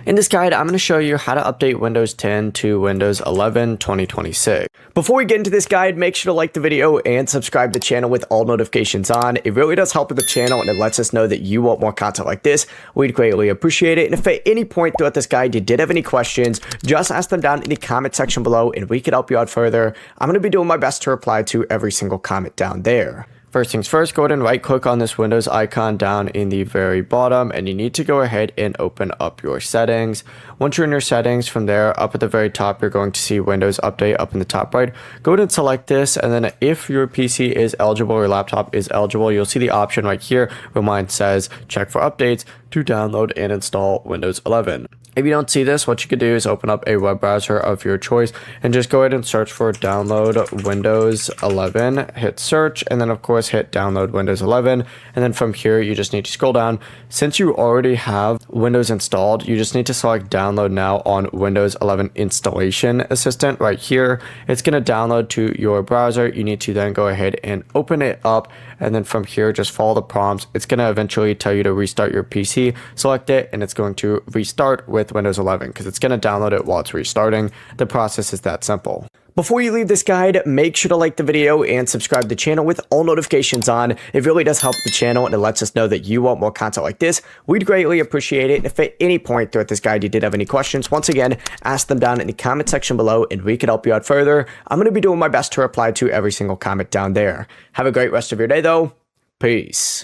In this guide, I'm going to show you how to update Windows 10 to Windows 11 2026. Before we get into this guide, make sure to like the video and subscribe to the channel with all notifications on. It really does help with the channel and it lets us know that you want more content like this. We'd greatly appreciate it. And if at any point throughout this guide you did have any questions, just ask them down in the comment section below and we can help you out further. I'm going to be doing my best to reply to every single comment down there. First things first, go ahead and right click on this Windows icon down in the very bottom and you need to go ahead and open up your settings. Once you're in your settings, from there up at the very top you're going to see Windows Update up in the top right. Go ahead and select this, and then if your PC is eligible or laptop is eligible, you'll see the option right here where mine says check for updates to download and install Windows 11. If you don't see this, what you could do is open up a web browser of your choice and just go ahead and search for download Windows 11, hit search, and then of course hit download Windows 11. And then from here, you just need to scroll down. Since you already have Windows installed, you just need to select download now on Windows 11 installation assistant right here. It's going to download to your browser. You need to then go ahead and open it up. And then from here, just follow the prompts. It's going to eventually tell you to restart your PC. Select it and it's going to restart with Windows 11 because it's going to download it while it's restarting. The process is that simple. Before you leave this guide, make sure to like the video and subscribe to the channel with all notifications on. It really does help the channel and it lets us know that you want more content like this. We'd greatly appreciate it. And if at any point throughout this guide you did have any questions, once again, ask them down in the comment section below and we can help you out further. I'm going to be doing my best to reply to every single comment down there. Have a great rest of your day though. Peace.